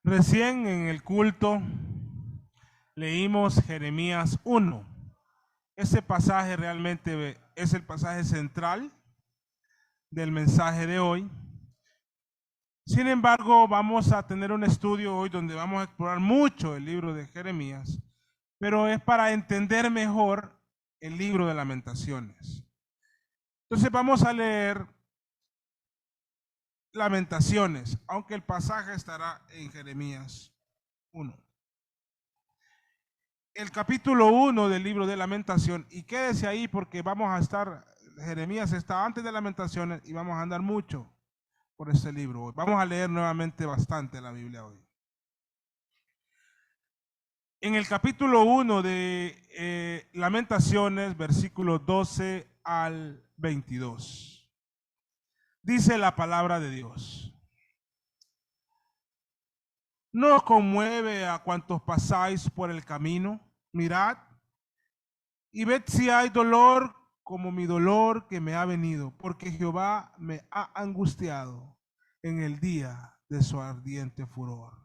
Recién en el culto leímos Jeremías 1. Ese pasaje realmente es el pasaje central del mensaje de hoy. Sin embargo, vamos a tener un estudio hoy donde vamos a explorar mucho el libro de Jeremías, pero es para entender mejor el libro de Lamentaciones. Entonces vamos a leer Lamentaciones, aunque el pasaje estará en Jeremías 1. El capítulo 1 del libro de Lamentación, y quédese ahí porque vamos a estar, Jeremías está antes de Lamentaciones y vamos a andar mucho por este libro hoy. Vamos a leer nuevamente bastante la Biblia hoy. En el capítulo 1 de Lamentaciones, versículos 12 al 22, dice la palabra de Dios: ¿No os conmueve a cuantos pasáis por el camino? Mirad y ved si hay dolor como mi dolor que me ha venido, porque Jehová me ha angustiado en el día de su ardiente furor.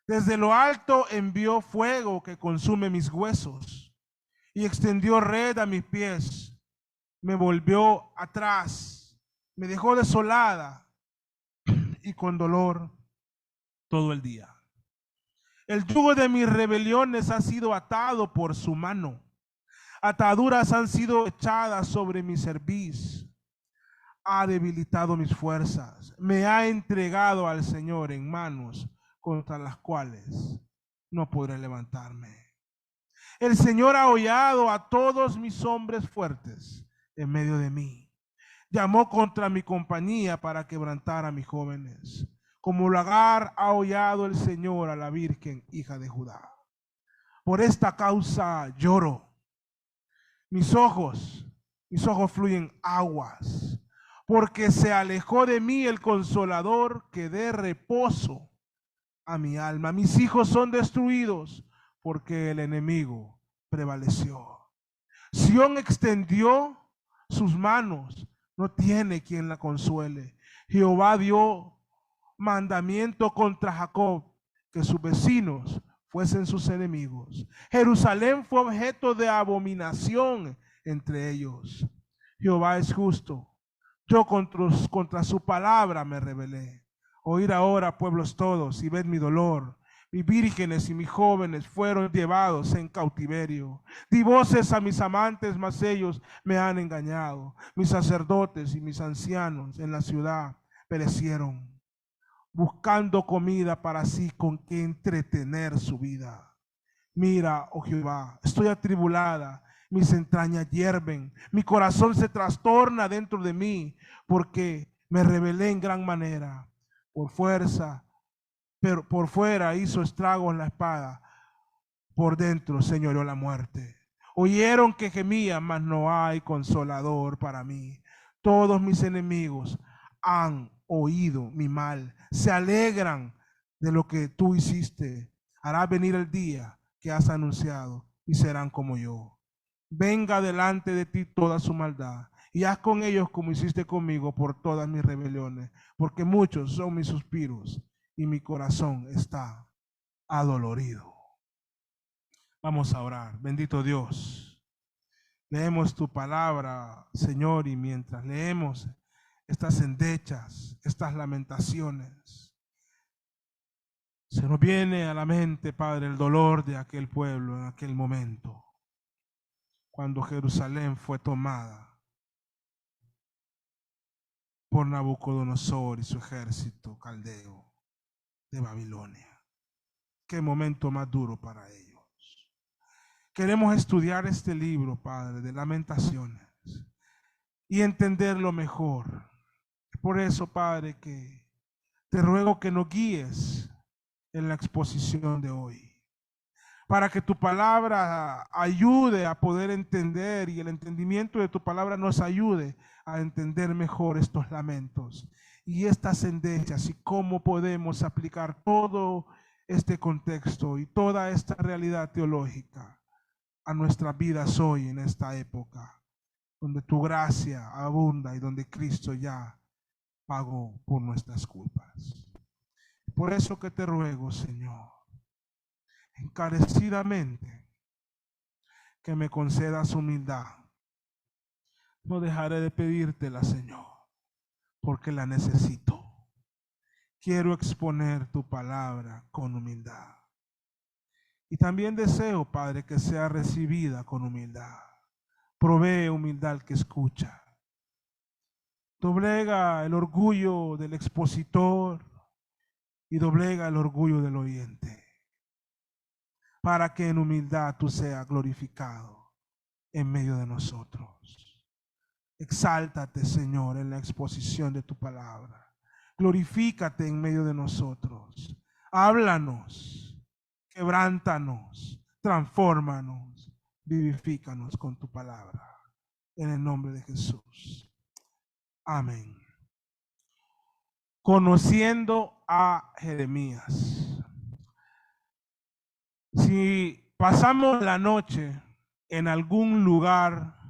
Desde lo alto envió fuego que consume mis huesos y extendió red a mis pies. Me volvió atrás, me dejó desolada y con dolor todo el día. El yugo de mis rebeliones ha sido atado por su mano. Ataduras han sido echadas sobre mi cerviz. Ha debilitado mis fuerzas. Me ha entregado al Señor en manos contra las cuales no podré levantarme. El Señor ha hollado a todos mis hombres fuertes en medio de mí. Llamó contra mi compañía para quebrantar a mis jóvenes. Como lagar ha hollado el Señor a la Virgen, hija de Judá. Por esta causa lloro. Mis ojos fluyen aguas, porque se alejó de mí el consolador que dé reposo a mi alma. Mis hijos son destruidos porque el enemigo prevaleció. Sión extendió sus manos, no tiene quien la consuele. Jehová dio mandamiento contra Jacob, que sus vecinos fuesen sus enemigos. Jerusalén fue objeto de abominación entre ellos. Jehová es justo. Yo contra su palabra me rebelé. Oíd ahora, pueblos todos, y ved mi dolor. Mis vírgenes y mis jóvenes fueron llevados en cautiverio. Di voces a mis amantes, mas ellos me han engañado. Mis sacerdotes y mis ancianos en la ciudad perecieron, buscando comida para sí con que entretener su vida. Mira, oh Jehová, estoy atribulada, mis entrañas hierven, mi corazón se trastorna dentro de mí, porque me rebelé en gran manera. Por fuerza, pero por fuera hizo estragos la espada, por dentro señoreó la muerte. Oyeron que gemía, mas no hay consolador para mí. Todos mis enemigos han oído mi mal, se alegran de lo que tú hiciste. Hará venir el día que has anunciado y serán como yo. Venga delante de ti toda su maldad y haz con ellos como hiciste conmigo por todas mis rebeliones, porque muchos son mis suspiros y mi corazón está adolorido. Vamos a orar. Bendito Dios, leemos tu palabra, Señor, y mientras leemos estas endechas, estas lamentaciones, se nos viene a la mente, Padre, el dolor de aquel pueblo en aquel momento, cuando Jerusalén fue tomada por Nabucodonosor y su ejército caldeo de Babilonia. Qué momento más duro para ellos. Queremos estudiar este libro, Padre, de Lamentaciones y entenderlo mejor. Por eso, Padre, que te ruego que nos guíes en la exposición de hoy, para que tu palabra ayude a poder entender y el entendimiento de tu palabra nos ayude a entender mejor estos lamentos y estas endechas y cómo podemos aplicar todo este contexto y toda esta realidad teológica a nuestras vidas hoy en esta época, donde tu gracia abunda y donde Cristo ya pagó por nuestras culpas. Por eso que te ruego, Señor, encarecidamente, que me concedas humildad. No dejaré de pedírtela, Señor, porque la necesito. Quiero exponer tu palabra con humildad. Y también deseo, Padre, que sea recibida con humildad. Provee humildad al que escucha. Doblega el orgullo del expositor y doblega el orgullo del oyente, para que en humildad tú seas glorificado en medio de nosotros. Exáltate, Señor, en la exposición de tu palabra. Glorifícate en medio de nosotros. Háblanos, quebrántanos, transfórmanos, vivifícanos con tu palabra. En el nombre de Jesús. Amén. Conociendo a Jeremías. Si pasamos la noche en algún lugar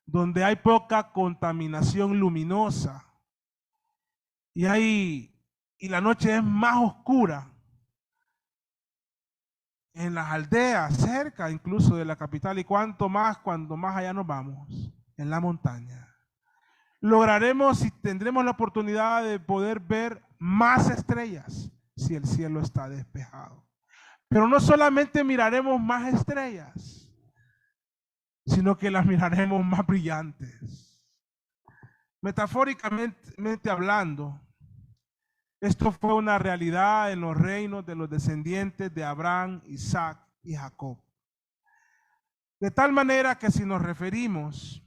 donde hay poca contaminación luminosa y la noche es más oscura, en las aldeas, cerca incluso de la capital, y cuanto más cuando más allá nos vamos, en la montaña, lograremos y tendremos la oportunidad de poder ver más estrellas si el cielo está despejado. Pero no solamente miraremos más estrellas, sino que las miraremos más brillantes. Metafóricamente hablando, esto fue una realidad en los reinos de los descendientes de Abraham, Isaac y Jacob. De tal manera que si nos referimos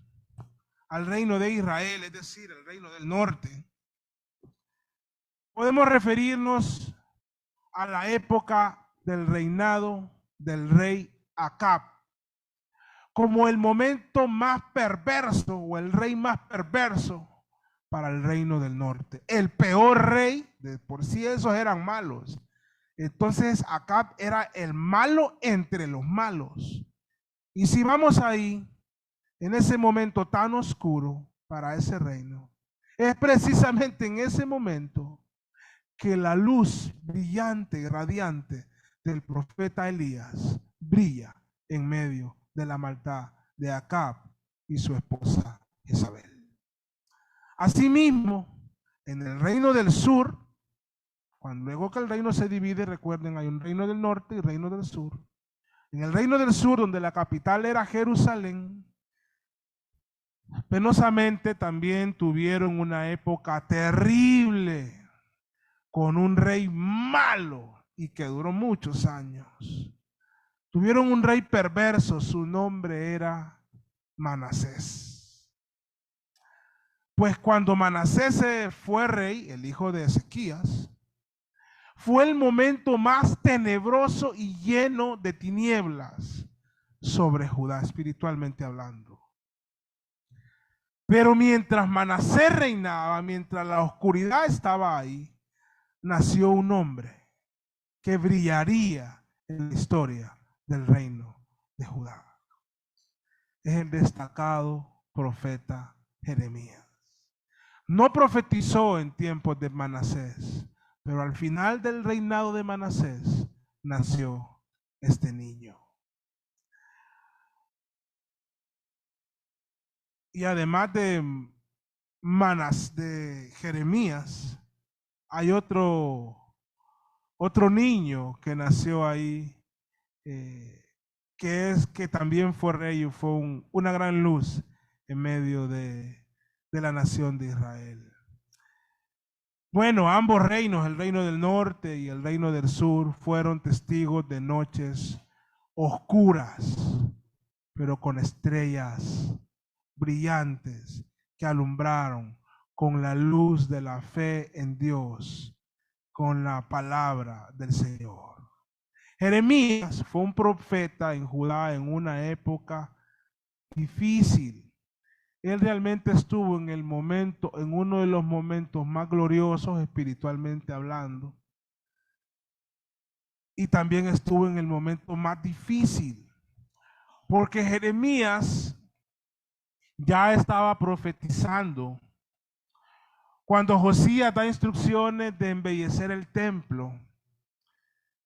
al reino de Israel, es decir, el reino del norte, podemos referirnos a la época del reinado del rey Acab como el momento más perverso o el rey más perverso para el reino del norte. El peor rey, de por sí esos eran malos. Entonces Acab era el malo entre los malos. Y si vamos ahí, en ese momento tan oscuro para ese reino, es precisamente en ese momento que la luz brillante y radiante del profeta Elías brilla en medio de la maldad de Acab y su esposa Jezabel. Asimismo, en el reino del sur, cuando luego que el reino se divide, recuerden, hay un reino del norte y reino del sur. En el reino del sur, donde la capital era Jerusalén, penosamente también tuvieron una época terrible con un rey malo y que duró muchos años. Tuvieron un rey perverso, su nombre era Manasés. Pues cuando Manasés fue rey, el hijo de Ezequías, fue el momento más tenebroso y lleno de tinieblas sobre Judá, espiritualmente hablando. Pero mientras Manasés reinaba, mientras la oscuridad estaba ahí, nació un hombre que brillaría en la historia del reino de Judá. Es el destacado profeta Jeremías. No profetizó en tiempos de Manasés, pero al final del reinado de Manasés nació este niño. Y además de Jeremías, hay otro niño que nació ahí, que también fue rey y fue una gran luz en medio de la nación de Israel. Bueno, ambos reinos, el reino del norte y el reino del sur, fueron testigos de noches oscuras, pero con estrellas brillantes que alumbraron con la luz de la fe en Dios, con la palabra del Señor. Jeremías fue un profeta en Judá en una época difícil. Él realmente estuvo en uno de los momentos más gloriosos espiritualmente hablando. Y también estuvo en el momento más difícil. Porque Jeremías ya estaba profetizando Cuando Josías da instrucciones de embellecer el templo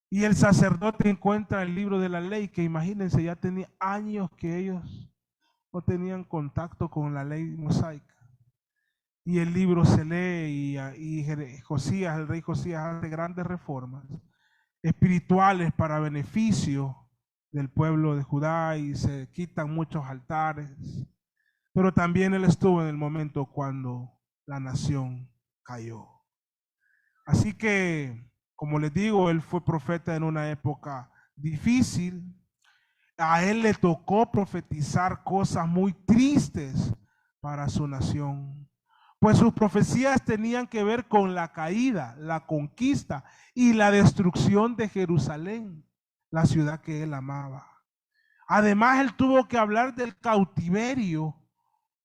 y el sacerdote encuentra el libro de la ley, que imagínense, ya tenía años que ellos no tenían contacto con la ley mosaica. Y el libro se lee y Josías, el rey Josías, hace grandes reformas espirituales para beneficio del pueblo de Judá y se quitan muchos altares. Pero también él estuvo en el momento cuando la nación cayó. Así que, como les digo, él fue profeta en una época difícil. A él le tocó profetizar cosas muy tristes para su nación, pues sus profecías tenían que ver con la caída, la conquista y la destrucción de Jerusalén, la ciudad que él amaba. Además, él tuvo que hablar del cautiverio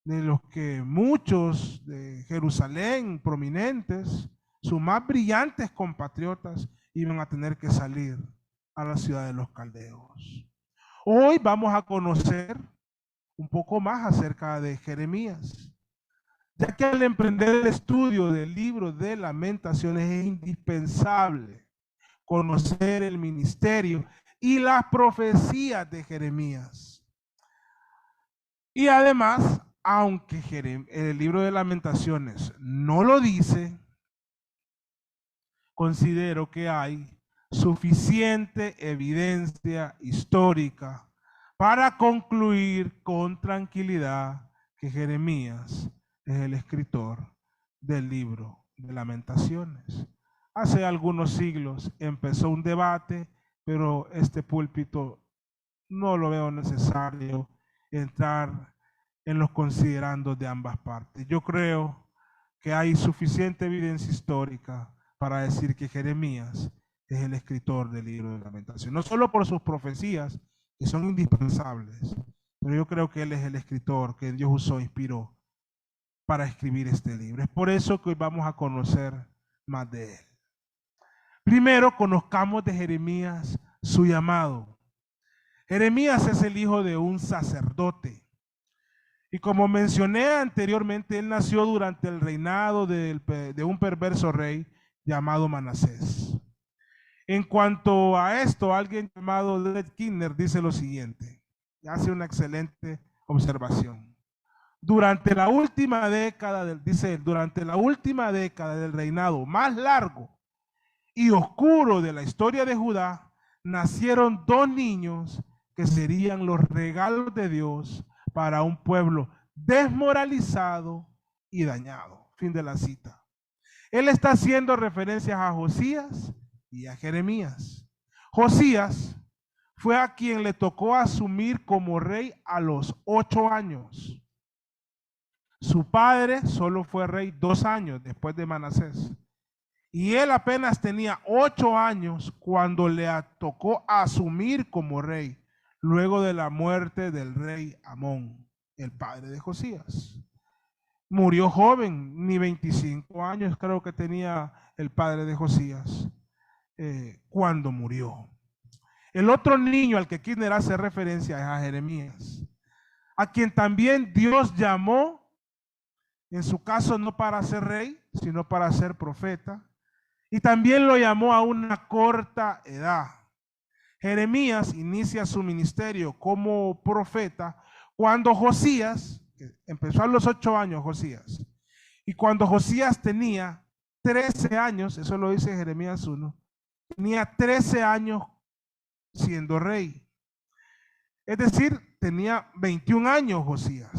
de los que muchos de Jerusalén, prominentes, sus más brillantes compatriotas, iban a tener que salir a la ciudad de los caldeos. Hoy vamos a conocer un poco más acerca de Jeremías, ya que al emprender el estudio del libro de Lamentaciones es indispensable conocer el ministerio y las profecías de Jeremías. Y además, aunque el libro de Lamentaciones no lo dice, considero que hay suficiente evidencia histórica para concluir con tranquilidad que Jeremías es el escritor del libro de Lamentaciones. Hace algunos siglos empezó un debate, pero este púlpito no lo veo necesario entrar en los considerandos de ambas partes. Yo creo que hay suficiente evidencia histórica para decir que Jeremías es el escritor del libro de Lamentaciones, no solo por sus profecías, que son indispensables, pero yo creo que él es el escritor que Dios usó, inspiró para escribir este libro. Es por eso que hoy vamos a conocer más de él. Primero, conozcamos de Jeremías su llamado. Jeremías es el hijo de un sacerdote. Y como mencioné anteriormente, él nació durante el reinado de un perverso rey llamado Manasés. En cuanto a esto, alguien llamado Led Kinner dice lo siguiente, y hace una excelente observación. Durante la última década, dice él, durante la última década del reinado más largo y oscuro de la historia de Judá, nacieron dos niños que serían los regalos de Dios para un pueblo desmoralizado y dañado. Fin de la cita. Él está haciendo referencias a Josías y a Jeremías. Josías fue a quien le tocó asumir como rey a los 8 años. Su padre solo fue rey 2 años después de Manasés. Y él apenas tenía 8 años cuando le tocó asumir como rey, luego de la muerte del rey Amón, el padre de Josías. Murió joven, ni 25 años creo que tenía el padre de Josías cuando murió. El otro niño al que Kirchner hace referencia es a Jeremías, a quien también Dios llamó, en su caso no para ser rey, sino para ser profeta, y también lo llamó a una corta edad. Jeremías inicia su ministerio como profeta cuando Josías, empezó a los 8 años Josías, y cuando Josías tenía 13 años, eso lo dice Jeremías 1, tenía 13 años siendo rey. Es decir, tenía 21 años Josías.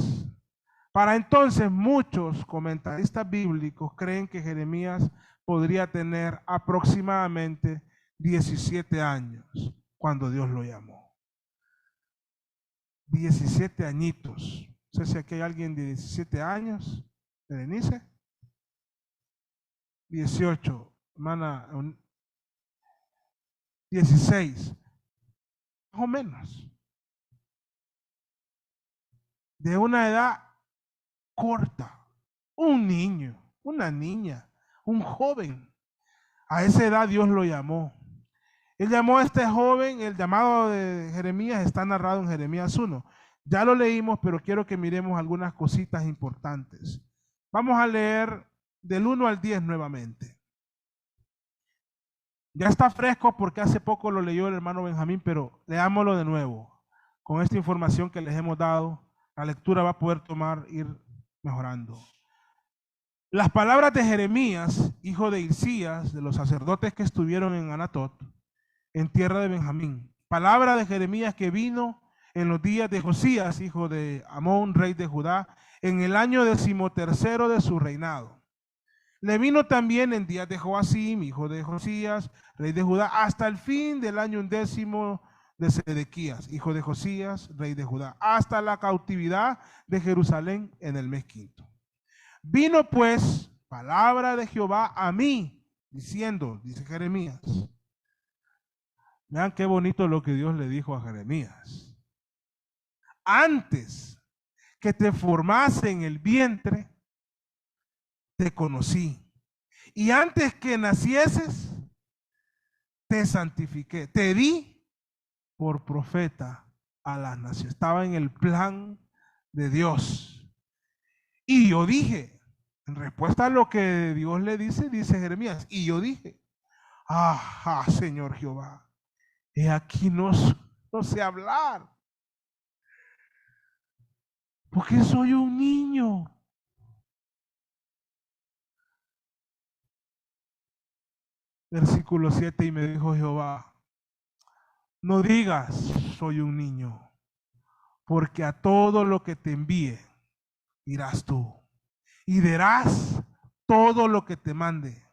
Para entonces muchos comentaristas bíblicos creen que Jeremías podría tener aproximadamente 17 años cuando Dios lo llamó. 17 añitos. No sé si aquí hay alguien de 17 años. ¿Berenice? 18. Hermana, 16. Más o menos. De una edad corta. Un niño, una niña, un joven. A esa edad Dios lo llamó. Él llamó a este joven, el llamado de Jeremías está narrado en Jeremías 1. Ya lo leímos, pero quiero que miremos algunas cositas importantes. Vamos a leer del 1 al 10 nuevamente. Ya está fresco porque hace poco lo leyó el hermano Benjamín, pero leámoslo de nuevo. Con esta información que les hemos dado, la lectura va a poder ir mejorando. Las palabras de Jeremías, hijo de Hilcías, de los sacerdotes que estuvieron en Anatot, en tierra de Benjamín. Palabra de Jeremías que vino en los días de Josías, hijo de Amón, rey de Judá, en el año 13º de su reinado. Le vino también en días de Joacim, hijo de Josías, rey de Judá, hasta el fin del año 11 de Sedequías, hijo de Josías, rey de Judá, hasta la cautividad de Jerusalén en el mes 5. Vino pues palabra de Jehová a mí, diciendo, dice Jeremías. Vean qué bonito lo que Dios le dijo a Jeremías. Antes que te formase en el vientre, te conocí. Y antes que nacieses, te santifiqué. Te di por profeta a las naciones. Estaba en el plan de Dios. Y yo dije, en respuesta a lo que Dios le dice, dice Jeremías, y yo dije, ajá, Señor Jehová, he aquí no sé hablar, porque soy un niño. Versículo 7, y me dijo Jehová, no digas, soy un niño, porque a todo lo que te envíe, irás tú, y dirás todo lo que te mande.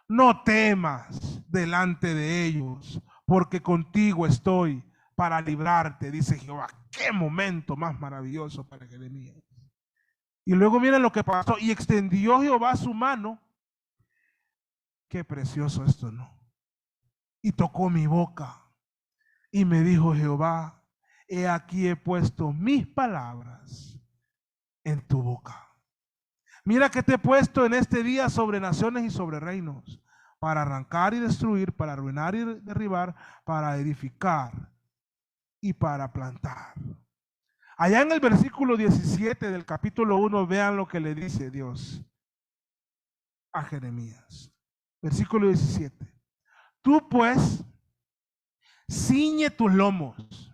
No temas delante de ellos, porque contigo estoy para librarte, dice Jehová. Qué momento más maravilloso para Jeremías. Y luego miren lo que pasó, y extendió Jehová su mano. Qué precioso esto, ¿no? Y tocó mi boca. Y me dijo Jehová, he aquí he puesto mis palabras en tu boca. Mira que te he puesto en este día sobre naciones y sobre reinos, para arrancar y destruir, para arruinar y derribar, para edificar y para plantar. Allá en el versículo 17 del capítulo 1, vean lo que le dice Dios a Jeremías. Versículo 17. Tú pues, ciñe tus lomos,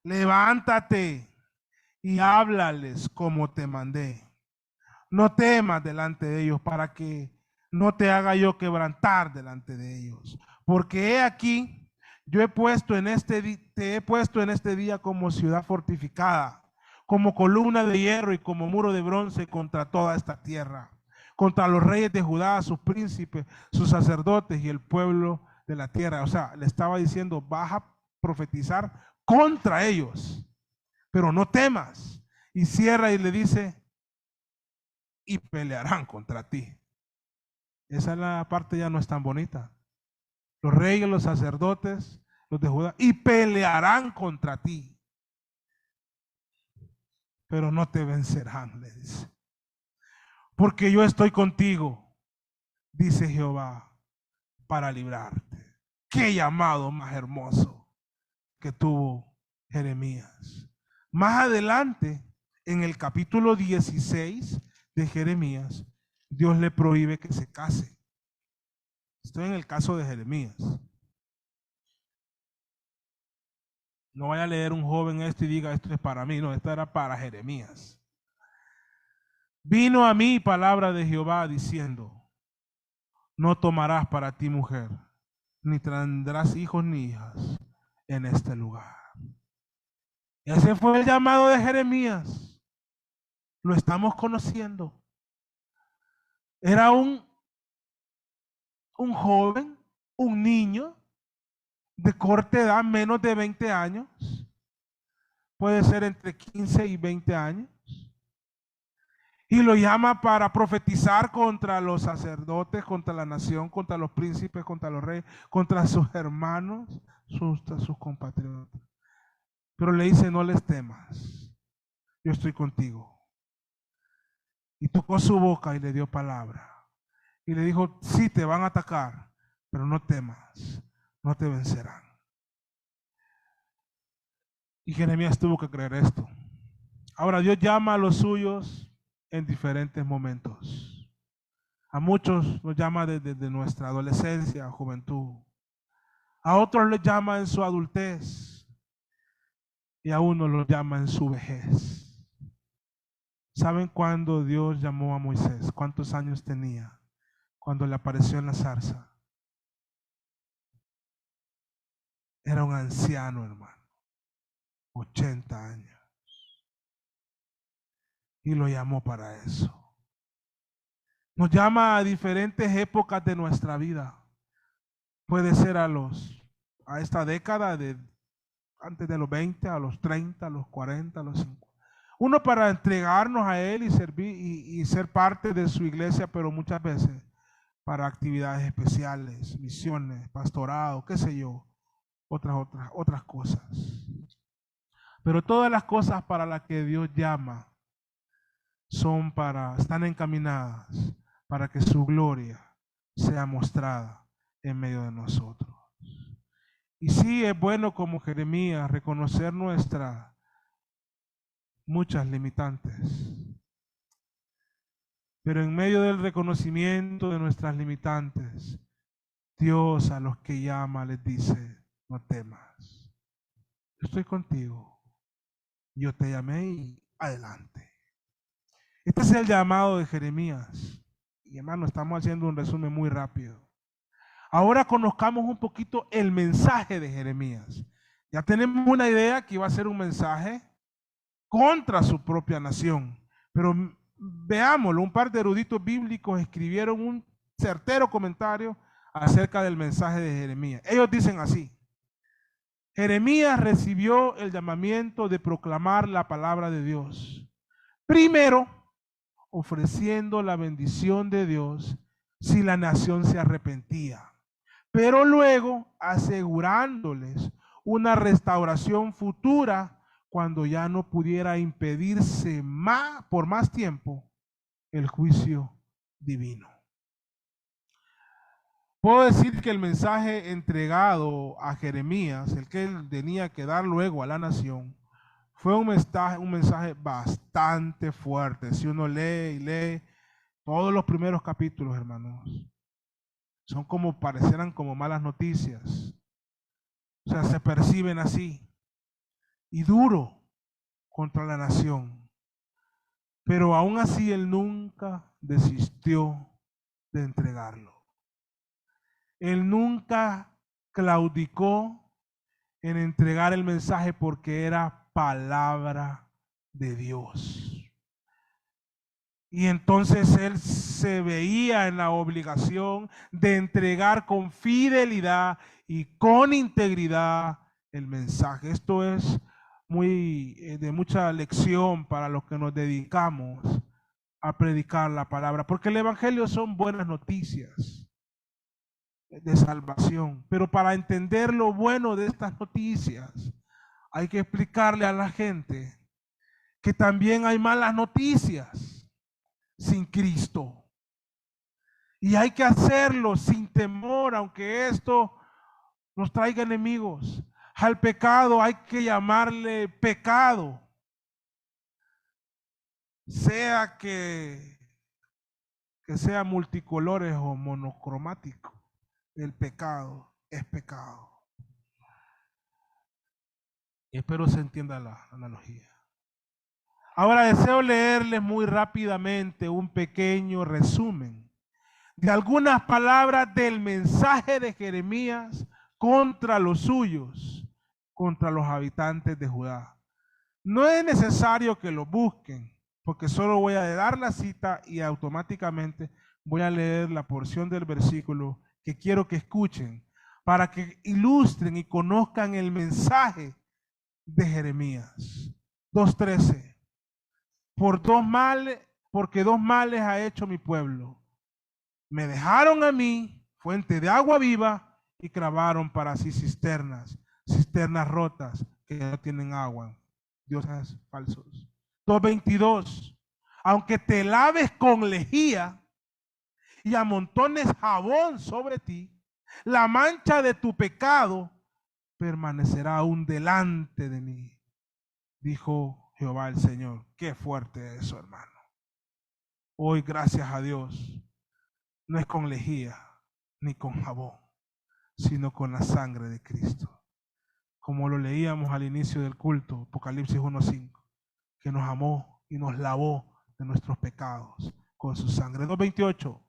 levántate y háblales como te mandé. No temas delante de ellos, para que no te haga yo quebrantar delante de ellos. Porque he aquí, yo te he puesto en este día como ciudad fortificada, como columna de hierro y como muro de bronce contra toda esta tierra, contra los reyes de Judá, sus príncipes, sus sacerdotes y el pueblo de la tierra. O sea, le estaba diciendo, vas a profetizar contra ellos, pero no temas. Y cierra y le dice, y pelearán contra ti. Esa es la parte ya no es tan bonita. Los reyes, los sacerdotes, los de Judá, y pelearán contra ti, pero no te vencerán, le dice. Porque yo estoy contigo, dice Jehová, para librarte. Qué llamado más hermoso que tuvo Jeremías. Más adelante, en el capítulo 16 de Jeremías, Dios le prohíbe que se case. Estoy en el caso de Jeremías. No vaya a leer un joven esto y diga, esto es para mí. No, esto era para Jeremías. Vino a mí palabra de Jehová diciendo, no tomarás para ti mujer, ni tendrás hijos ni hijas en este lugar. Ese fue el llamado de Jeremías. Lo estamos conociendo. Era un joven, un niño de corta edad, menos de 20 años. Puede ser entre 15 y 20 años. Y lo llama para profetizar contra los sacerdotes, contra la nación, contra los príncipes, contra los reyes, contra sus hermanos, sus compatriotas. Pero le dice, no les temas, yo estoy contigo. Y tocó su boca y le dio palabra. Y le dijo, sí, te van a atacar, pero no temas, no te vencerán. Y Jeremías tuvo que creer esto. Ahora Dios llama a los suyos en diferentes momentos. A muchos nos llama desde nuestra adolescencia, juventud. A otros les llama en su adultez. Y a uno los llama en su vejez. ¿Saben cuándo Dios llamó a Moisés? ¿Cuántos años tenía cuando le apareció en la zarza? Era un anciano, hermano. 80 años. Y lo llamó para eso. Nos llama a diferentes épocas de nuestra vida. Puede ser a esta década antes de los 20, a los 30, a los 40, a los 50. Uno para entregarnos a Él y servir y ser parte de su iglesia, pero muchas veces para actividades especiales, misiones, pastorado, qué sé yo, otras cosas. Pero todas las cosas para las que Dios llama están encaminadas para que su gloria sea mostrada en medio de nosotros. Y sí es bueno, como Jeremías, reconocer nuestras muchas limitantes. Pero en medio del reconocimiento de nuestras limitantes, Dios a los que llama les dice: no temas, yo estoy contigo, yo te llamé y adelante. Este es el llamado de Jeremías. Y hermano, estamos haciendo un resumen muy rápido. Ahora conozcamos un poquito el mensaje de Jeremías. Ya tenemos una idea que iba a ser un mensaje contra su propia nación. Pero veámoslo, un par de eruditos bíblicos escribieron un certero comentario acerca del mensaje de Jeremías. Ellos dicen así: Jeremías recibió el llamamiento de proclamar la palabra de Dios. Primero, ofreciendo la bendición de Dios si la nación se arrepentía, pero luego asegurándoles una restauración futura cuando ya no pudiera impedirse por más tiempo el juicio divino. Puedo decir que el mensaje entregado a Jeremías, el que él tenía que dar luego a la nación, fue un mensaje bastante fuerte. Si uno lee y lee todos los primeros capítulos, hermanos, parecieran como malas noticias. O sea, se perciben así. Y duro contra la nación. Pero aún así él nunca desistió de entregarlo. Él nunca claudicó en entregar el mensaje porque era palabra de Dios. Y entonces él se veía en la obligación de entregar con fidelidad y con integridad el mensaje. Esto es de mucha lección para los que nos dedicamos a predicar la palabra, porque el evangelio son buenas noticias de salvación, pero para entender lo bueno de estas noticias hay que explicarle a la gente que también hay malas noticias sin Cristo, y hay que hacerlo sin temor, aunque esto nos traiga enemigos. Al pecado hay que llamarle pecado, sea que sea multicolores o monocromático. El pecado es pecado. Y espero se entienda la analogía. Ahora deseo leerles muy rápidamente un pequeño resumen de algunas palabras del mensaje de Jeremías contra los suyos, contra los habitantes de Judá. No es necesario que lo busquen, porque solo voy a dar la cita y automáticamente voy a leer la porción del versículo que quiero que escuchen, para que ilustren y conozcan el mensaje de Jeremías. 2:13. Porque dos males ha hecho mi pueblo. Me dejaron a mí, fuente de agua viva, y clavaron para sí cisternas rotas que no tienen agua. Dioses falsos. 2:22. Aunque te laves con lejía y amontones jabón sobre ti, la mancha de tu pecado permanecerá aún delante de mí, dijo Jehová el Señor. Qué fuerte eso, hermano. Hoy, gracias a Dios, no es con lejía ni con jabón, sino con la sangre de Cristo. Como lo leíamos al inicio del culto, Apocalipsis 1:5, que nos amó y nos lavó de nuestros pecados con su sangre. 2:28,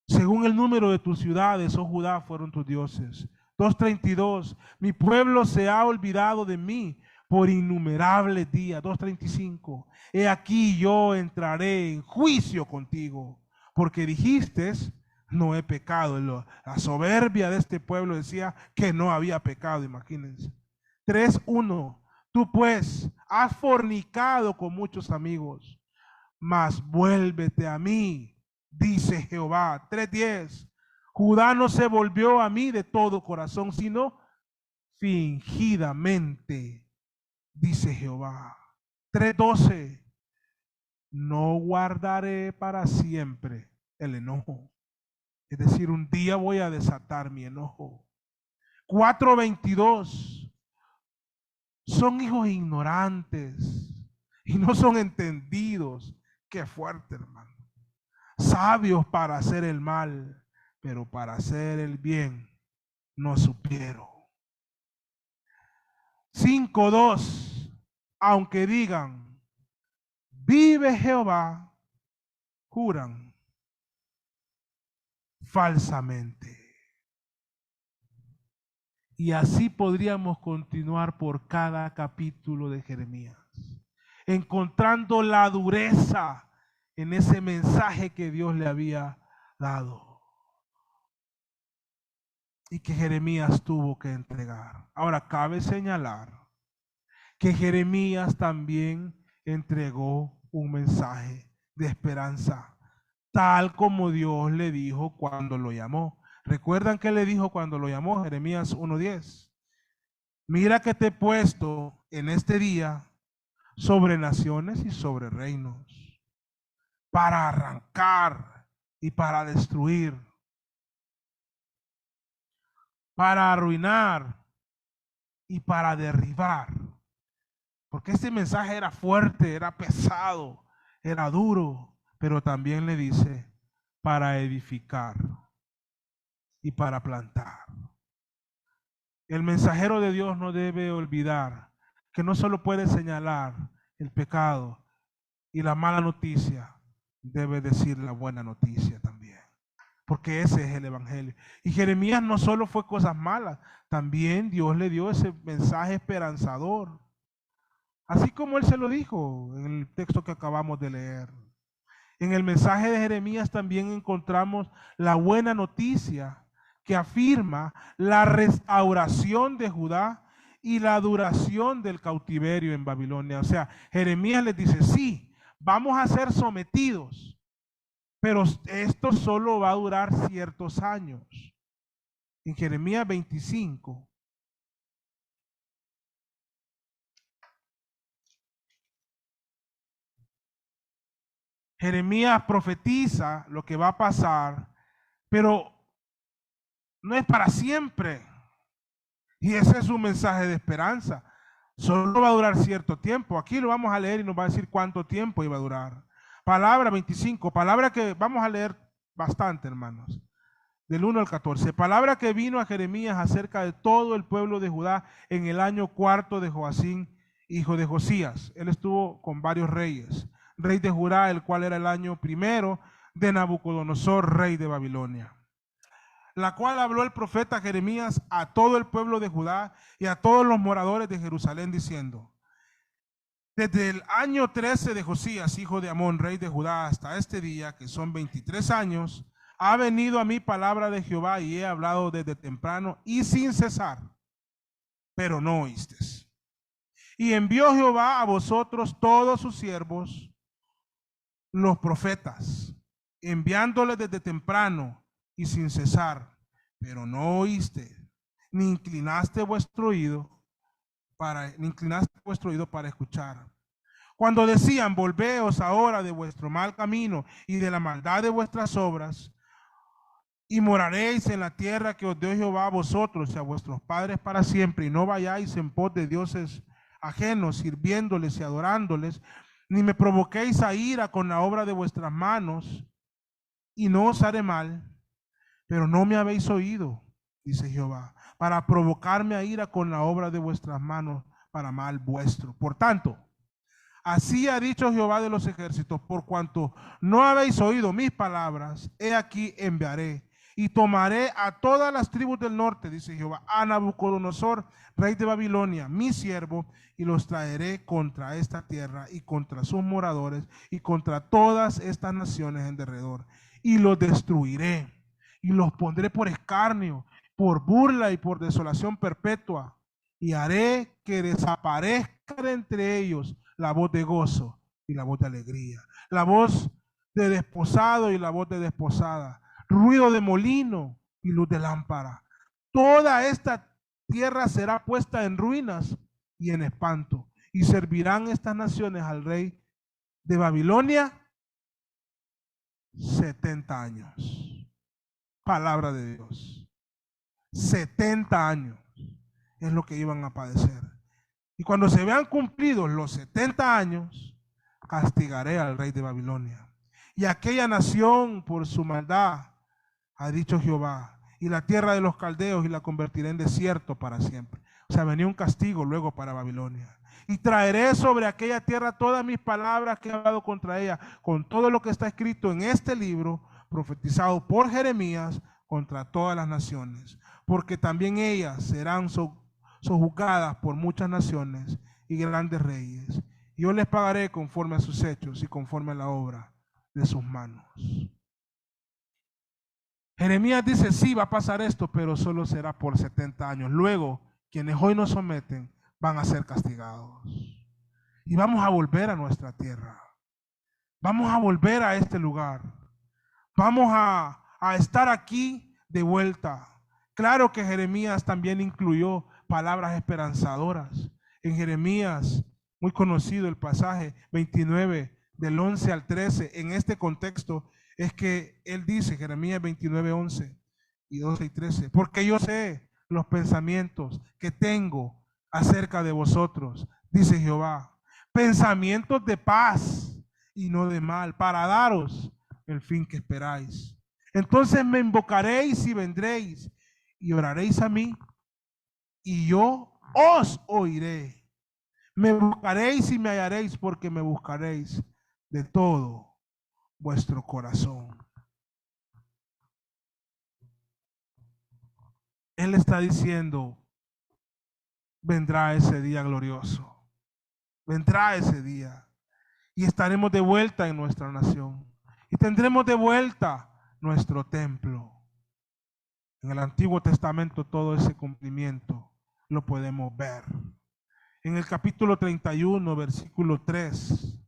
según el número de tus ciudades, oh Judá, fueron tus dioses. 2:32, mi pueblo se ha olvidado de mí por innumerables días. 2:35, he aquí yo entraré en juicio contigo, porque dijiste, no he pecado. La soberbia de este pueblo decía que no había pecado, imagínense. 3:1, tú pues has fornicado con muchos amigos, mas vuélvete a mí, dice Jehová. 3:10, Judá no se volvió a mí de todo corazón, sino fingidamente, dice Jehová. 3:12, no guardaré para siempre el enojo. Es decir, un día voy a desatar mi enojo. 4:22, son hijos ignorantes y no son entendidos. Qué fuerte, hermano. Sabios para hacer el mal, pero para hacer el bien no supieron. 5:2, aunque digan, vive Jehová, juran falsamente. Y así podríamos continuar por cada capítulo de Jeremías, encontrando la dureza en ese mensaje que Dios le había dado y que Jeremías tuvo que entregar. Ahora, cabe señalar que Jeremías también entregó un mensaje de esperanza, tal como Dios le dijo cuando lo llamó. ¿Recuerdan qué le dijo cuando lo llamó? Jeremías 1:10. Mira que te he puesto en este día sobre naciones y sobre reinos, para arrancar y para destruir, para arruinar y para derribar. Porque este mensaje era fuerte, era pesado, era duro, pero también le dice para edificar y para plantar. El mensajero de Dios no debe olvidar que no solo puede señalar el pecado y la mala noticia, debe decir la buena noticia también, porque ese es el evangelio. Y Jeremías no solo fue cosas malas, también Dios le dio ese mensaje esperanzador, así como él se lo dijo en el texto que acabamos de leer. En el mensaje de Jeremías también encontramos la buena noticia que afirma la restauración de Judá y la duración del cautiverio en Babilonia. O sea, Jeremías les dice, sí, vamos a ser sometidos, pero esto solo va a durar ciertos años. En Jeremías 25, Jeremías profetiza lo que va a pasar, pero no es para siempre. Y ese es un mensaje de esperanza. Solo va a durar cierto tiempo. Aquí lo vamos a leer y nos va a decir cuánto tiempo iba a durar. Palabra 25, palabra que vamos a leer bastante, hermanos. Del 1 al 14. Palabra que vino a Jeremías acerca de todo el pueblo de Judá en el año cuarto de Joacim, hijo de Josías. Él estuvo con varios reyes. Rey de Judá, el cual era el año primero de Nabucodonosor, rey de Babilonia. La cual habló el profeta Jeremías a todo el pueblo de Judá y a todos los moradores de Jerusalén, diciendo, desde el año 13 de Josías, hijo de Amón, rey de Judá, hasta este día, que son 23 años, ha venido a mí palabra de Jehová y he hablado desde temprano y sin cesar, pero no oísteis. Y envió Jehová a vosotros todos sus siervos, los profetas, enviándoles desde temprano y sin cesar, pero no oíste, ni inclinaste vuestro oído para escuchar. Cuando decían, volveos ahora de vuestro mal camino y de la maldad de vuestras obras, y moraréis en la tierra que os dio Jehová a vosotros y a vuestros padres para siempre, y no vayáis en pos de dioses ajenos, sirviéndoles y adorándoles, ni me provoquéis a ira con la obra de vuestras manos, y no os haré mal, pero no me habéis oído, dice Jehová, para provocarme a ira con la obra de vuestras manos, para mal vuestro. Por tanto, así ha dicho Jehová de los ejércitos, por cuanto no habéis oído mis palabras, he aquí enviaré y tomaré a todas las tribus del norte, dice Jehová, a Nabucodonosor, rey de Babilonia, mi siervo, y los traeré contra esta tierra y contra sus moradores y contra todas estas naciones en derredor, y los destruiré y los pondré por escarnio, por burla y por desolación perpetua, y haré que desaparezca de entre ellos la voz de gozo y la voz de alegría, la voz de desposado y la voz de desposada, ruido de molino y luz de lámpara. Toda esta tierra será puesta en ruinas y en espanto, y servirán estas naciones al rey de Babilonia 70 años. Palabra de Dios. 70 años es lo que iban a padecer. Y cuando se vean cumplidos los 70 años, castigaré al rey de Babilonia. Y aquella nación por su maldad, ha dicho Jehová, y la tierra de los caldeos y la convertiré en desierto para siempre. O sea, venía un castigo luego para Babilonia. Y traeré sobre aquella tierra todas mis palabras que he hablado contra ella, con todo lo que está escrito en este libro, profetizado por Jeremías contra todas las naciones. Porque también ellas serán sojuzgadas por muchas naciones y grandes reyes. Y yo les pagaré conforme a sus hechos y conforme a la obra de sus manos. Jeremías dice, sí, va a pasar esto, pero solo será por 70 años. Luego, quienes hoy nos someten van a ser castigados. Y vamos a volver a nuestra tierra. Vamos a volver a este lugar. Vamos a estar aquí de vuelta. Claro que Jeremías también incluyó palabras esperanzadoras. En Jeremías, muy conocido el pasaje 29, del 11 al 13, en este contexto, es que él dice, Jeremías 29, 11 y 12 y 13, porque yo sé los pensamientos que tengo acerca de vosotros, dice Jehová, pensamientos de paz y no de mal, para daros el fin que esperáis. Entonces me invocaréis y vendréis y oraréis a mí y yo os oiré. Me buscaréis y me hallaréis, porque me buscaréis de todo vuestro corazón. Él está diciendo, vendrá ese día glorioso, vendrá ese día y estaremos de vuelta en nuestra nación y tendremos de vuelta nuestro templo. En el Antiguo Testamento todo ese cumplimiento lo podemos ver. En el capítulo 31, versículo 3.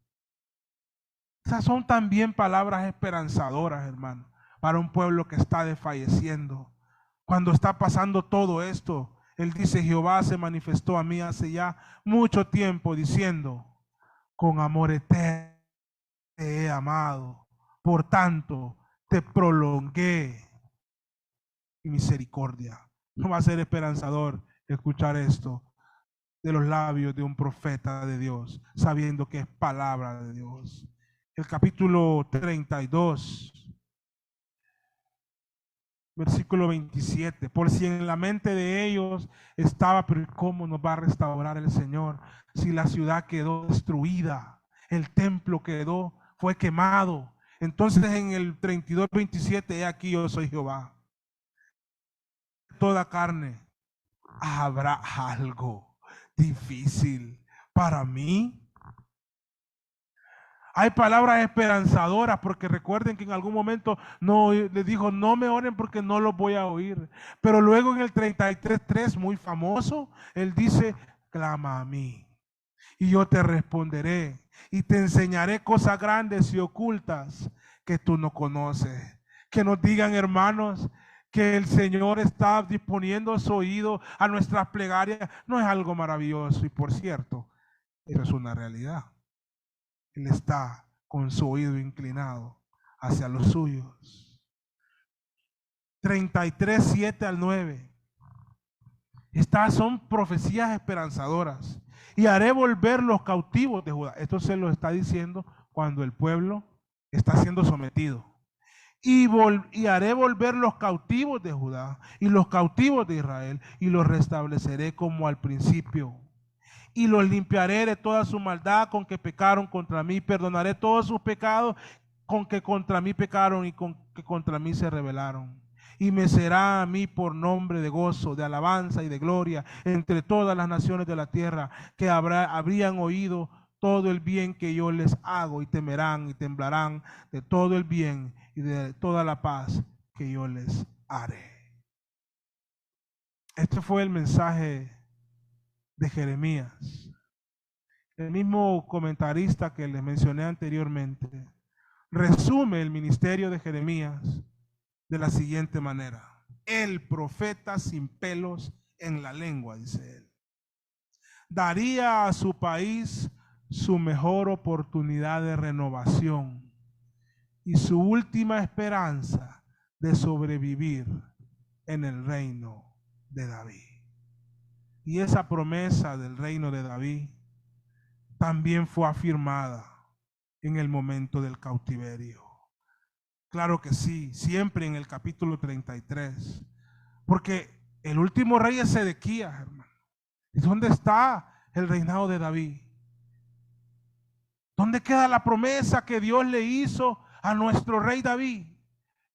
Esas son también palabras esperanzadoras, hermano, para un pueblo que está desfalleciendo. Cuando está pasando todo esto, él dice, Jehová se manifestó a mí hace ya mucho tiempo diciendo, con amor eterno te he amado, por tanto te prolongué mi misericordia. No va a ser esperanzador escuchar esto de los labios de un profeta de Dios, sabiendo que es palabra de Dios. El capítulo 32, versículo 27, por si en la mente de ellos estaba, pero ¿cómo nos va a restaurar el Señor si la ciudad quedó destruida, el templo fue quemado? Entonces en el 32, 27, he aquí yo soy Jehová. Toda carne, ¿habrá algo difícil para mí? Hay palabras esperanzadoras, porque recuerden que en algún momento no les dijo, no me oren porque no los voy a oír. Pero luego en el 33:3, muy famoso, él dice, clama a mí y yo te responderé y te enseñaré cosas grandes y ocultas que tú no conoces. Que nos digan, hermanos, que el Señor está disponiendo su oído a nuestras plegarias, no es algo maravilloso. Y por cierto, eso es una realidad. Él está con su oído inclinado hacia los suyos. 33, 7 al 9. Estas son profecías esperanzadoras. Y haré volver los cautivos de Judá. Esto se lo está diciendo cuando el pueblo está siendo sometido. y haré volver los cautivos de Judá y los cautivos de Israel, y los restableceré como al principio. Y los limpiaré de toda su maldad con que pecaron contra mí. Perdonaré todos sus pecados con que contra mí pecaron y con que contra mí se rebelaron. Y me será a mí por nombre de gozo, de alabanza y de gloria entre todas las naciones de la tierra, que habrían oído todo el bien que yo les hago, y temerán y temblarán de todo el bien y de toda la paz que yo les haré. Este fue el mensaje de Jeremías. El mismo comentarista que les mencioné anteriormente resume el ministerio de Jeremías de la siguiente manera: el profeta sin pelos en la lengua, dice él, daría a su país su mejor oportunidad de renovación y su última esperanza de sobrevivir en el reino de David. Y esa promesa del reino de David también fue afirmada en el momento del cautiverio. Claro que sí, siempre en el capítulo 33, porque el último rey es Sedequías, hermano. ¿Y dónde está el reinado de David? ¿Dónde queda la promesa que Dios le hizo a nuestro rey David?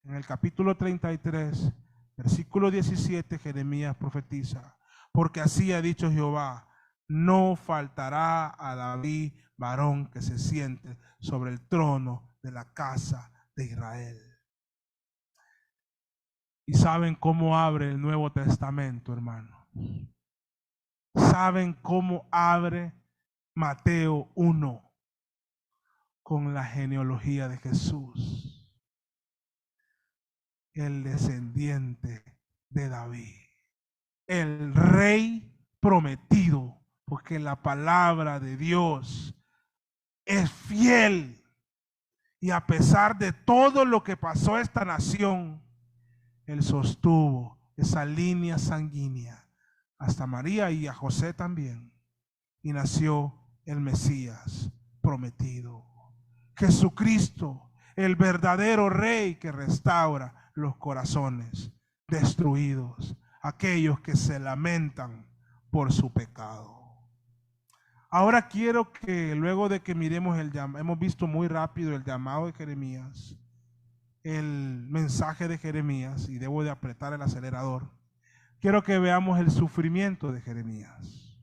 En el capítulo 33, versículo 17, Jeremías profetiza: porque así ha dicho Jehová, no faltará a David varón que se siente sobre el trono de la casa de Israel. ¿Y saben cómo abre el Nuevo Testamento, hermano? ¿Saben cómo abre Mateo 1? Con la genealogía de Jesús, el descendiente de David, el rey prometido, porque la palabra de Dios es fiel. Y a pesar de todo lo que pasó a esta nación, él sostuvo esa línea sanguínea hasta María y a José también, y nació el Mesías prometido, Jesucristo, el verdadero rey que restaura los corazones destruidos, aquellos que se lamentan por su pecado. Ahora quiero que luego de que miremos hemos visto muy rápido el llamado de Jeremías, el mensaje de Jeremías, y debo de apretar el acelerador. Quiero que veamos el sufrimiento de Jeremías.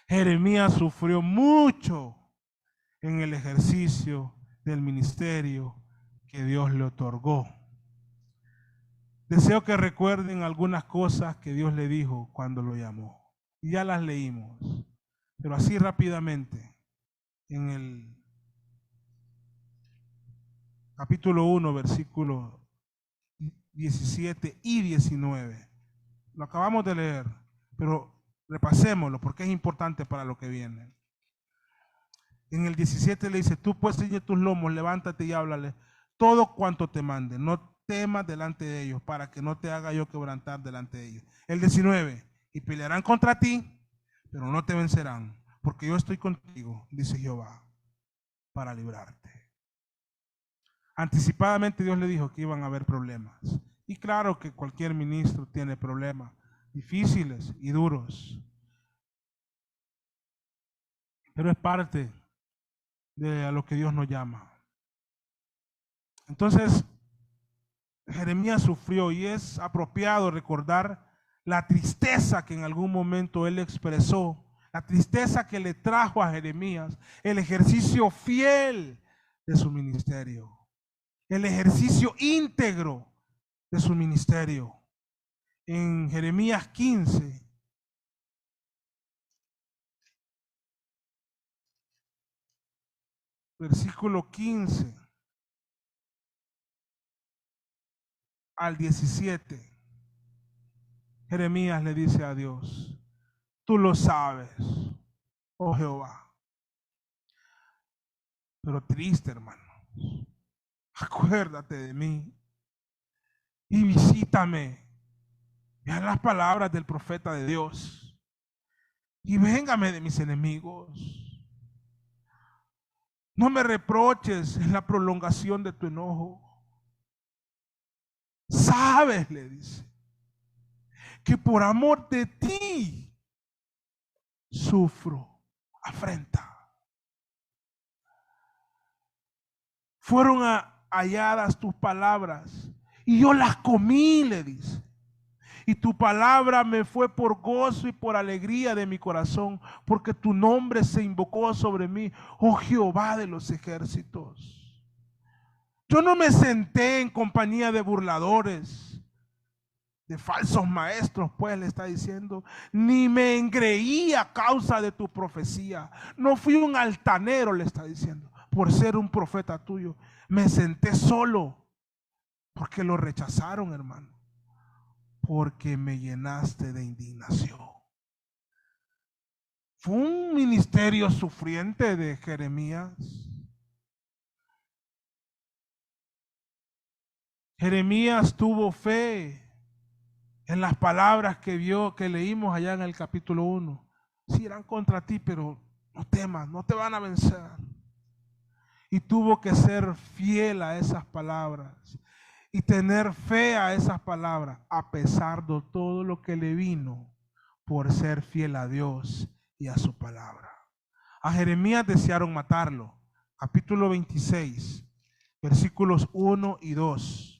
Jeremías sufrió mucho en el ejercicio del ministerio que Dios le otorgó. Deseo que recuerden algunas cosas que Dios le dijo cuando lo llamó. Y ya las leímos, pero así rápidamente. En el capítulo 1, versículos 17 y 19. Lo acabamos de leer, pero repasémoslo porque es importante para lo que viene. En el 17 le dice: tú pues ciñe tus lomos, levántate y háblale todo cuanto te mande, no temas delante de ellos, para que no te haga yo quebrantar delante de ellos. El 19: y pelearán contra ti, pero no te vencerán, porque yo estoy contigo, dice Jehová, para librarte. Anticipadamente Dios le dijo que iban a haber problemas. Y claro que cualquier ministro tiene problemas difíciles y duros, pero es parte de a lo que Dios nos llama. Entonces, Jeremías sufrió, y es apropiado recordar la tristeza que en algún momento él expresó, la tristeza que le trajo a Jeremías el ejercicio fiel de su ministerio, el ejercicio íntegro de su ministerio. En Jeremías 15, versículo 15 al 17, Jeremías le dice a Dios: tú lo sabes, oh Jehová. Pero triste, hermano, acuérdate de mí y visítame. Vean las palabras del profeta de Dios: y véngame de mis enemigos. No me reproches en la prolongación de tu enojo, sabes, le dice, que por amor de ti sufro afrenta. Fueron halladas tus palabras y yo las comí, le dice. Y tu palabra me fue por gozo y por alegría de mi corazón, porque tu nombre se invocó sobre mí, oh Jehová de los ejércitos. Yo no me senté en compañía de burladores, de falsos maestros, pues le está diciendo, ni me engreí a causa de tu profecía. No fui un altanero, le está diciendo, por ser un profeta tuyo. Me senté solo, porque lo rechazaron, hermano, porque me llenaste de indignación. Fue un ministerio sufriente de Jeremías. Jeremías tuvo fe en las palabras que vio, que leímos allá en el capítulo 1. Sí, irán contra ti, pero no temas, no te van a vencer. Y tuvo que ser fiel a esas palabras y tener fe a esas palabras, a pesar de todo lo que le vino, por ser fiel a Dios y a su palabra. A Jeremías desearon matarlo. Capítulo 26, versículos 1 y 2.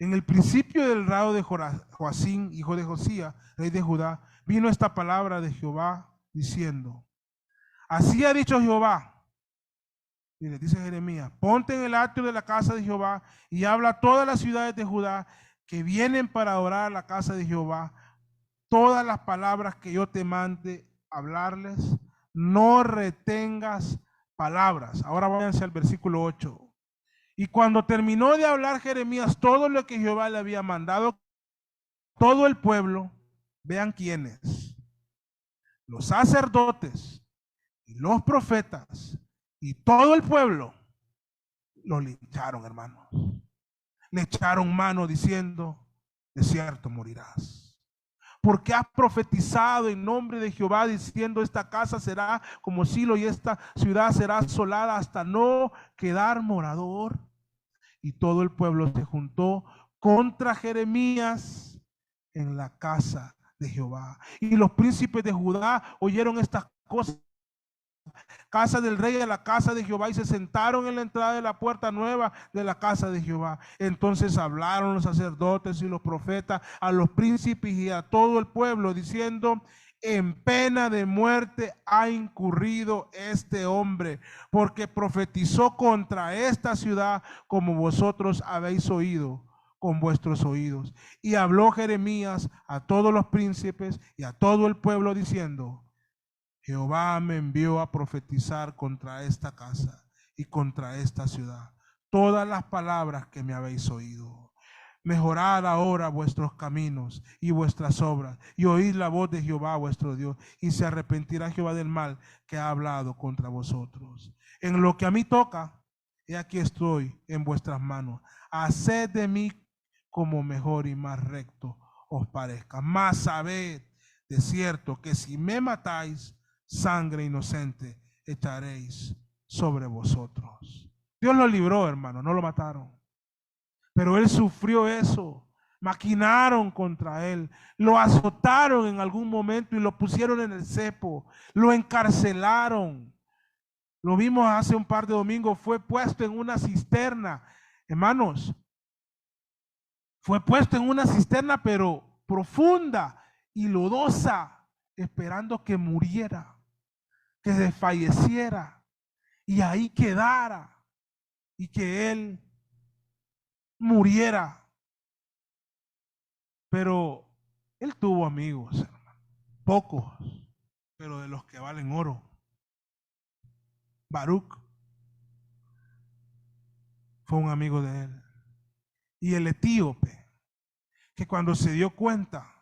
En el principio del reinado de Joacim, hijo de Josías, rey de Judá, vino esta palabra de Jehová diciendo, así ha dicho Jehová, y le dice Jeremías, ponte en el atrio de la casa de Jehová y habla a todas las ciudades de Judá que vienen para adorar a la casa de Jehová, todas las palabras que yo te mande hablarles, no retengas palabras. Ahora váyanse al versículo 8. Y cuando terminó de hablar Jeremías todo lo que Jehová le había mandado, todo el pueblo, vean quiénes, los sacerdotes y los profetas y todo el pueblo, lo lincharon, hermanos. Le echaron mano diciendo, de cierto morirás. Porque has profetizado en nombre de Jehová diciendo, esta casa será como Silo y esta ciudad será asolada hasta no quedar morador. Y todo el pueblo se juntó contra Jeremías en la casa de Jehová. Y los príncipes de Judá oyeron estas cosas, casa del rey a la casa de Jehová, y se sentaron en la entrada de la puerta nueva de la casa de Jehová. Entonces hablaron los sacerdotes y los profetas a los príncipes y a todo el pueblo, diciendo, en pena de muerte ha incurrido este hombre, porque profetizó contra esta ciudad como vosotros habéis oído con vuestros oídos. Y habló Jeremías a todos los príncipes y a todo el pueblo diciendo, Jehová me envió a profetizar contra esta casa y contra esta ciudad todas las palabras que me habéis oído. Mejorad ahora vuestros caminos y vuestras obras, y oíd la voz de Jehová vuestro Dios, y se arrepentirá Jehová del mal que ha hablado contra vosotros. En lo que a mí toca, he aquí estoy en vuestras manos. Haced de mí como mejor y más recto os parezca. Mas sabed de cierto que si me matáis, sangre inocente echaréis sobre vosotros. Dios lo libró, hermano, no lo mataron. Pero él sufrió eso. Maquinaron contra él, lo azotaron en algún momento y lo pusieron en el cepo, lo encarcelaron. Lo vimos hace un par de domingos, fue puesto en una cisterna. Hermanos, fue puesto en una cisterna pero profunda y lodosa, esperando que muriera, que desfalleciera y ahí quedara y que él muriera. Pero él tuvo amigos, hermano, pocos, pero de los que valen oro. Baruch fue un amigo de él. Y el etíope, que cuando se dio cuenta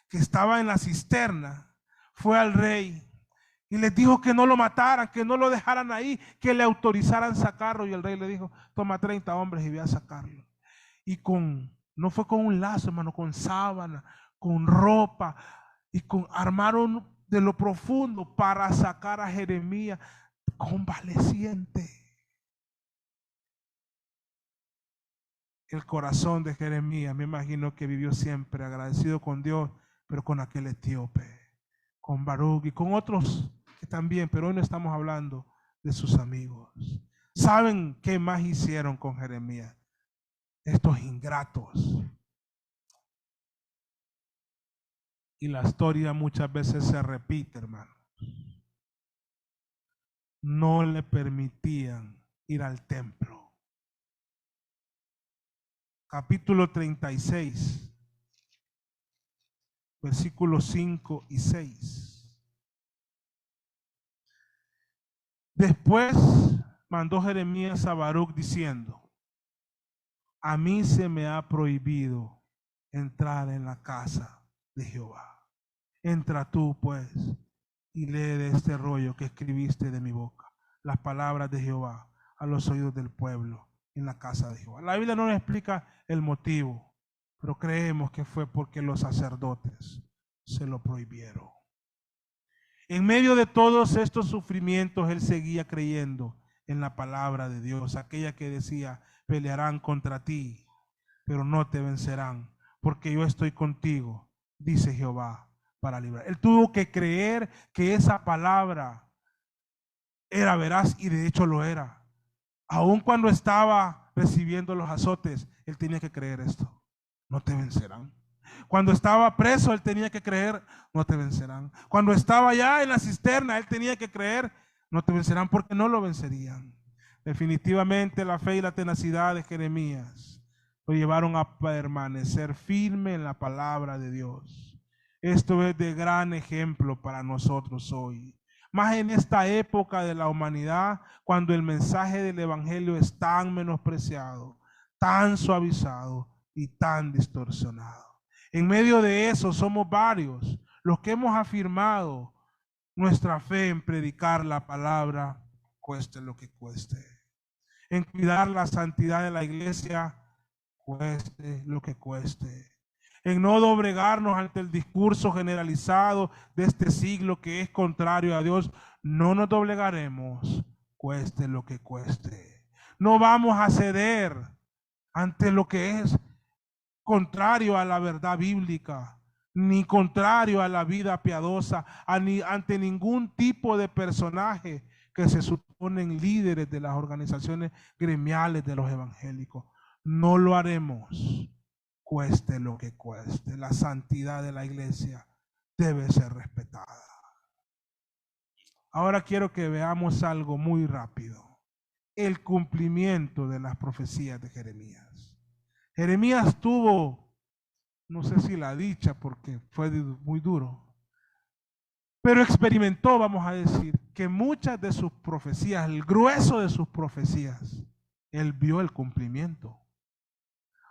que estaba en la cisterna, fue al rey y les dijo que no lo mataran, que no lo dejaran ahí, que le autorizaran sacarlo. Y el rey le dijo, toma 30 hombres y ve a sacarlo. Y no fue con un lazo, hermano, con sábana, con ropa, y armaron de lo profundo para sacar a Jeremías convaleciente. el corazón de Jeremías. Me imagino que vivió siempre agradecido con Dios, pero con aquel etíope, con Baruch y con otros que también, pero hoy no estamos hablando de sus amigos. ¿Saben qué más hicieron con Jeremías? Estos ingratos. Y la historia muchas veces se repite, hermano. No le permitían ir al templo. Capítulo 36, versículos 5 y 6. Después mandó Jeremías a Baruch diciendo: a mí se me ha prohibido entrar en la casa de Jehová. Entra tú, pues, y lee de este rollo que escribiste de mi boca las palabras de Jehová a los oídos del pueblo en la casa de Jehová. La Biblia no nos explica el motivo, pero creemos que fue porque los sacerdotes se lo prohibieron. En medio de todos estos sufrimientos, él seguía creyendo en la palabra de Dios, aquella que decía: pelearán contra ti, pero no te vencerán, porque yo estoy contigo, dice Jehová, para librar. Él tuvo que creer que esa palabra era veraz, y de hecho lo era. Aun cuando estaba recibiendo los azotes, él tenía que creer esto: no te vencerán. Cuando estaba preso, él tenía que creer: no te vencerán. Cuando estaba ya en la cisterna, él tenía que creer: no te vencerán, porque no lo vencerían. Definitivamente la fe y la tenacidad de Jeremías lo llevaron a permanecer firme en la palabra de Dios. Esto es de gran ejemplo para nosotros hoy. Más en esta época de la humanidad, cuando el mensaje del evangelio es tan menospreciado, tan suavizado y tan distorsionado. En medio de eso somos varios los que hemos afirmado nuestra fe en predicar la palabra, cueste lo que cueste. En cuidar la santidad de la iglesia, cueste lo que cueste. En no doblegarnos ante el discurso generalizado de este siglo que es contrario a Dios, no nos doblegaremos, cueste lo que cueste. No vamos a ceder ante lo que es contrario a la verdad bíblica, ni contrario a la vida piadosa, ante ningún tipo de personaje que se suponen líderes de las organizaciones gremiales de los evangélicos. No lo haremos, cueste lo que cueste. La santidad de la iglesia debe ser respetada. Ahora quiero que veamos algo muy rápido: el cumplimiento de las profecías de Jeremías. Jeremías tuvo, no sé si la dicha, porque fue muy duro, pero experimentó, vamos a decir, que muchas de sus profecías, el grueso de sus profecías, él vio el cumplimiento.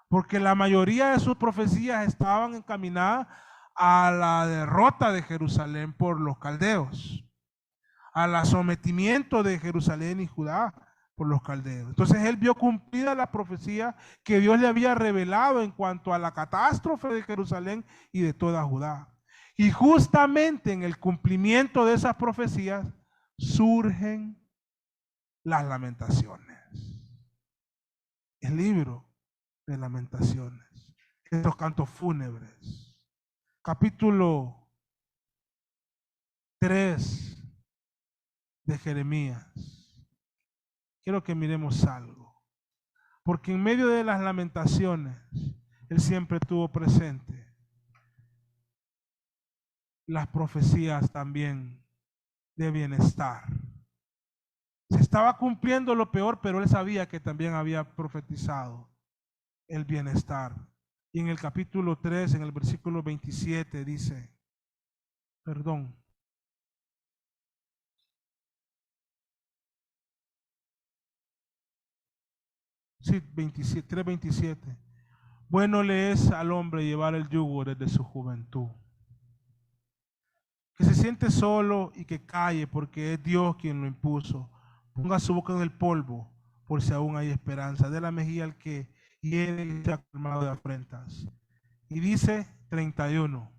Porque la mayoría de sus profecías estaban encaminadas a la derrota de Jerusalén por los caldeos, al sometimiento de Jerusalén y Judá por los caldeos. Entonces él vio cumplida la profecía que Dios le había revelado en cuanto a la catástrofe de Jerusalén y de toda Judá. Y justamente en el cumplimiento de esas profecías surgen las lamentaciones. El libro de lamentaciones, estos cantos fúnebres. Capítulo 3 de Jeremías. Quiero que miremos algo, porque en medio de las lamentaciones, él siempre tuvo presente las profecías también de bienestar. Se estaba cumpliendo lo peor, pero él sabía que también había profetizado el bienestar. Y en el capítulo 3, en el versículo 27, dice, perdón, sí, 3:27. Bueno le es al hombre llevar el yugo desde su juventud. Que se siente solo y que calle, porque es Dios quien lo impuso. Ponga su boca en el polvo, por si aún hay esperanza. Dé la mejilla al que hiere y sea colmado de afrentas. Y dice 31,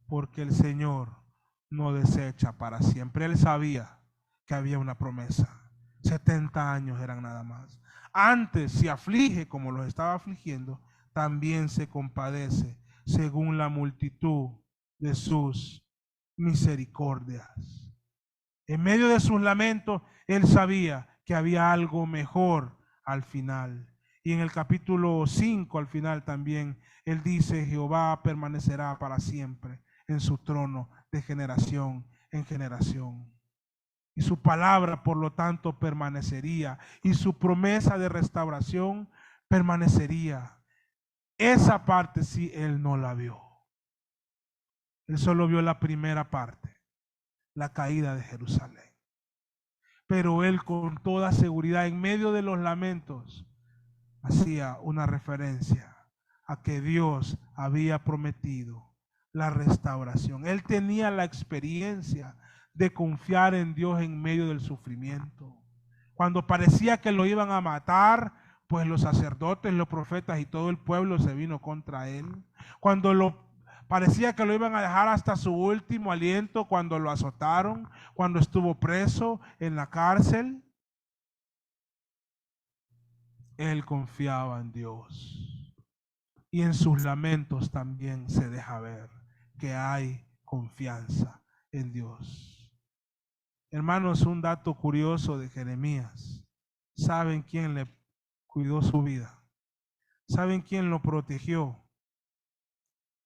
porque el Señor no desecha para siempre. Él sabía que había una promesa. 70 años eran nada más. Antes, si aflige como los estaba afligiendo, también se compadece según la multitud de sus misericordias. En medio de sus lamentos, él sabía que había algo mejor al final. Y en el capítulo 5 al final también, él dice, Jehová permanecerá para siempre en su trono de generación en generación. Y su palabra, por lo tanto, permanecería. Y su promesa de restauración permanecería. Esa parte sí él no la vio. Él solo vio la primera parte, la caída de Jerusalén. Pero él con toda seguridad, en medio de los lamentos, hacía una referencia a que Dios había prometido la restauración. Él tenía la experiencia de confiar en Dios en medio del sufrimiento. Cuando parecía que lo iban a matar, pues los sacerdotes, los profetas y todo el pueblo se vino contra él. Cuando parecía que lo iban a dejar hasta su último aliento, cuando lo azotaron, cuando estuvo preso en la cárcel, él confiaba en Dios. Y en sus lamentos también se deja ver que hay confianza en Dios. Hermanos, un dato curioso de Jeremías. ¿Saben quién le cuidó su vida? ¿Saben quién lo protegió?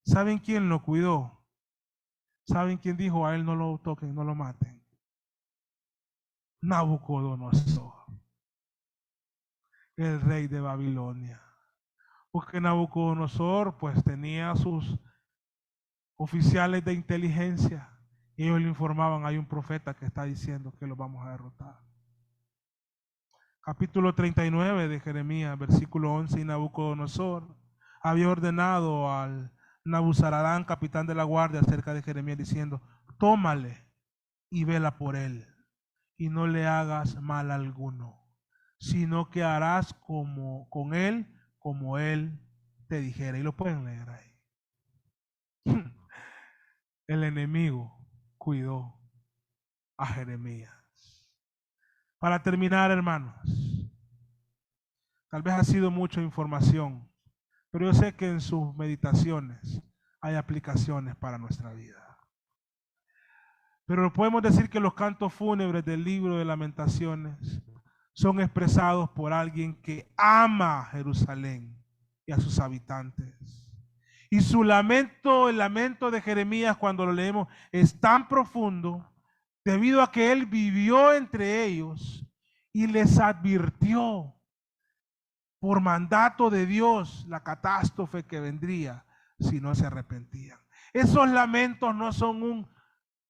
¿Saben quién lo cuidó? ¿Saben quién dijo a él no lo toquen, no lo maten? Nabucodonosor, el rey de Babilonia. Porque Nabucodonosor pues tenía sus oficiales de inteligencia y ellos le informaban, hay un profeta que está diciendo que lo vamos a derrotar. Capítulo 39 de Jeremías, versículo 11, y Nabucodonosor había ordenado al Nabuzaradán, capitán de la guardia, acerca de Jeremías, diciendo, tómale y vela por él, y no le hagas mal alguno, sino que harás con él como él te dijera. Y lo pueden leer ahí. El enemigo cuidó a Jeremías. Para terminar, hermanos, tal vez ha sido mucha información, pero yo sé que en sus meditaciones hay aplicaciones para nuestra vida. Pero podemos decir que los cantos fúnebres del libro de Lamentaciones son expresados por alguien que ama a Jerusalén y a sus habitantes. Y su lamento, el lamento de Jeremías, cuando lo leemos, es tan profundo debido a que él vivió entre ellos y les advirtió por mandato de Dios la catástrofe que vendría si no se arrepentían. Esos lamentos no son un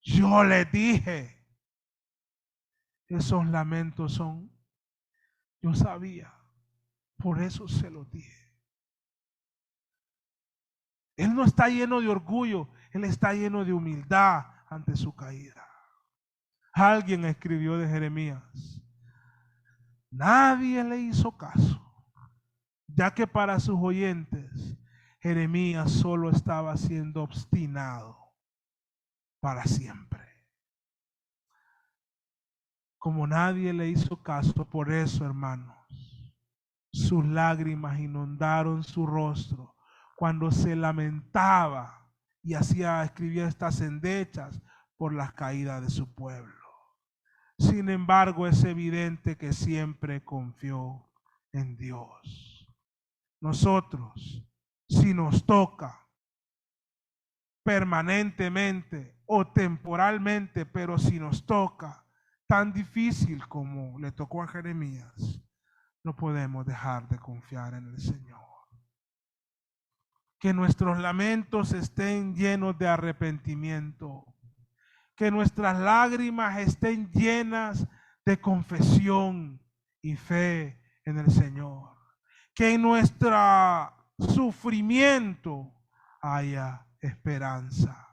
yo les dije. Esos lamentos son yo sabía, por eso se los dije. Él no está lleno de orgullo, él está lleno de humildad ante su caída. Alguien escribió de Jeremías, nadie le hizo caso, ya que para sus oyentes Jeremías solo estaba siendo obstinado para siempre. Como nadie le hizo caso, por eso, hermanos, sus lágrimas inundaron su rostro cuando se lamentaba y escribía estas endechas por las caídas de su pueblo. Sin embargo, es evidente que siempre confió en Dios. Nosotros, si nos toca permanentemente o temporalmente, pero si nos toca tan difícil como le tocó a Jeremías, no podemos dejar de confiar en el Señor. Que nuestros lamentos estén llenos de arrepentimiento. Que nuestras lágrimas estén llenas de confesión y fe en el Señor. Que en nuestro sufrimiento haya esperanza.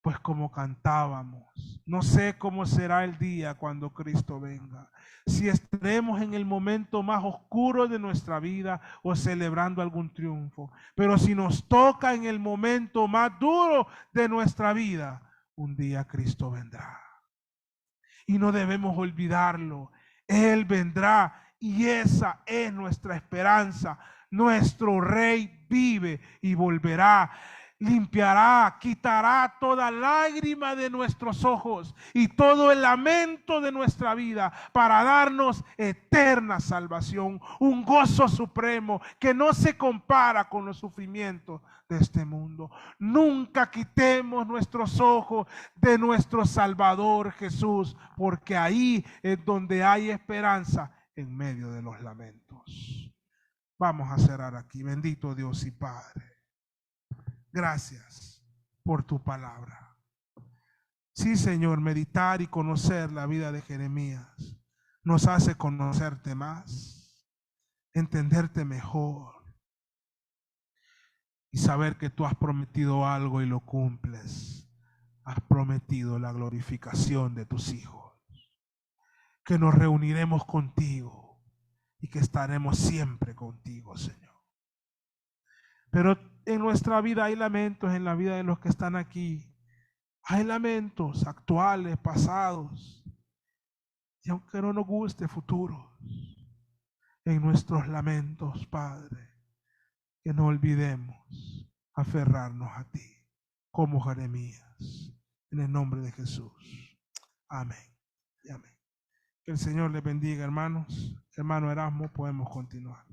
Pues como cantábamos, no sé cómo será el día cuando Cristo venga. Si estaremos en el momento más oscuro de nuestra vida o celebrando algún triunfo. Pero si nos toca en el momento más duro de nuestra vida, un día Cristo vendrá. Y no debemos olvidarlo. Él vendrá Y esa es nuestra esperanza. Nuestro Rey vive y volverá. Limpiará, quitará toda lágrima de nuestros ojos y todo el lamento de nuestra vida para darnos eterna salvación, un gozo supremo que no se compara con los sufrimientos de este mundo. Nunca quitemos nuestros ojos de nuestro Salvador Jesús, porque ahí es donde hay esperanza en medio de los lamentos. Vamos a cerrar aquí. Bendito Dios y Padre. Gracias por tu palabra. Sí, Señor, meditar y conocer la vida de Jeremías nos hace conocerte más, entenderte mejor y saber que tú has prometido algo y lo cumples. Has prometido la glorificación de tus hijos, que nos reuniremos contigo y que estaremos siempre contigo, Señor. Pero en nuestra vida hay lamentos, en la vida de los que están aquí. Hay lamentos actuales, pasados. Y aunque no nos guste, futuros. En nuestros lamentos, Padre, que no olvidemos aferrarnos a ti, como Jeremías. En el nombre de Jesús. Amén y amén. Que el Señor les bendiga, hermanos. Hermano Erasmo, podemos continuar.